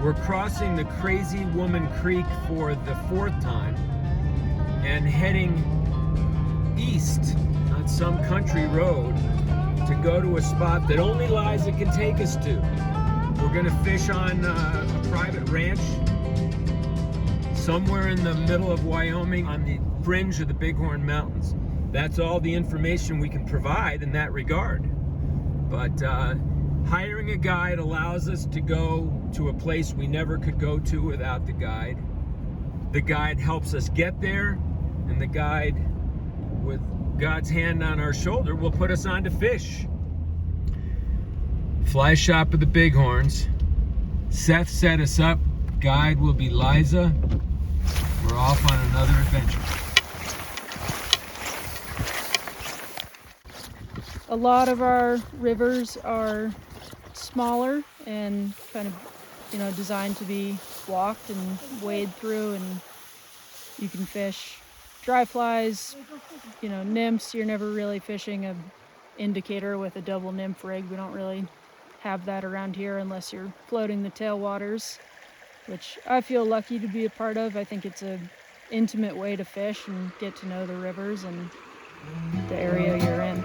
We're crossing the Crazy Woman Creek for the 4th time and heading east on some country road to go to a spot that only Eliza can take us to. We're gonna fish on a private ranch somewhere in the middle of Wyoming on the fringe of the Bighorn Mountains. That's all the information we can provide in that regard. But hiring a guide allows us to go to a place we never could go to without the guide. The guide helps us get there, and the guide, with God's hand on our shoulder, will put us on to fish. Fly shop of the Bighorns. Seth set us up. Guide will be Eliza. We're off on another adventure. A lot of our rivers are smaller and kind of, designed to be walked and wade through, and you can fish dry flies, nymphs. You're never really fishing a indicator with a double nymph rig. We don't really have that around here unless you're floating the tailwaters, which I feel lucky to be a part of. I think it's an intimate way to fish and get to know the rivers and the area you're in.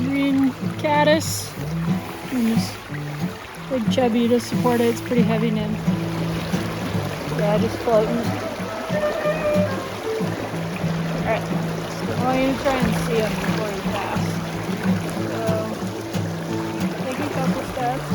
Green caddis and this big chubby to support it. It's pretty heavy nymph. Yeah, just floating. Alright, I want you to try and see them before you pass. So, take a couple steps.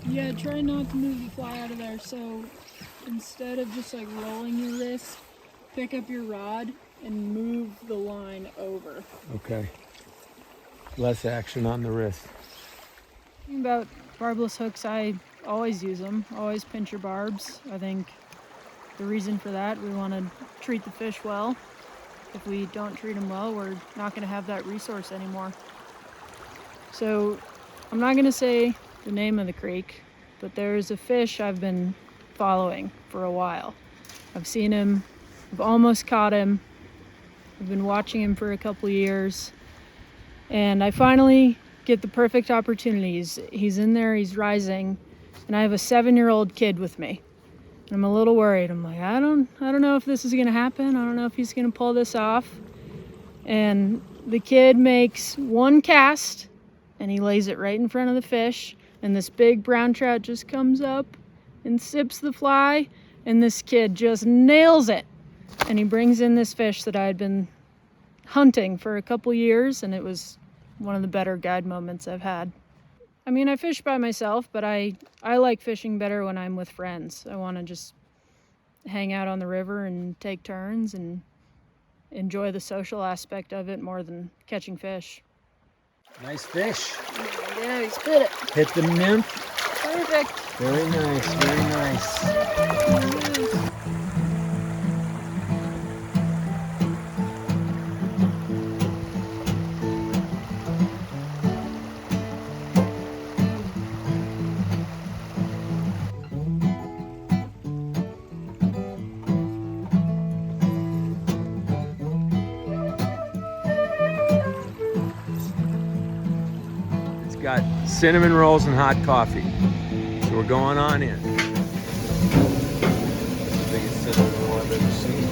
Yeah, try not to move the fly out of there. So instead of just like rolling your wrist, pick up your rod and move the line over. Okay. Less action on the wrist. About barbless hooks, I always use them. Always pinch your barbs. I think the reason for that, we want to treat the fish well. If we don't treat them well, we're not going to have that resource anymore. So I'm not going to say the name of the creek, but there's a fish I've been following for a while. I've seen him, I've almost caught him. I've been watching him for a couple years, and I finally get the perfect opportunities. He's in there, he's rising, and I have a 7-year-old kid with me. And I'm a little worried. I'm like, I don't know if this is gonna happen. I don't know if he's gonna pull this off. And the kid makes one cast, and he lays it right in front of the fish, and this big brown trout just comes up and sips the fly, and this kid just nails it. And he brings in this fish that I had been hunting for a couple years, and it was one of the better guide moments I've had. I mean, I fish by myself, but I like fishing better when I'm with friends. I want to just hang out on the river and take turns and enjoy the social aspect of it more than catching fish. Nice fish. Yeah, he spit it. Hit the nymph. Perfect. Very nice, very nice. Got cinnamon rolls and hot coffee. So we're going on in. Biggest cinnamon roll I've ever seen.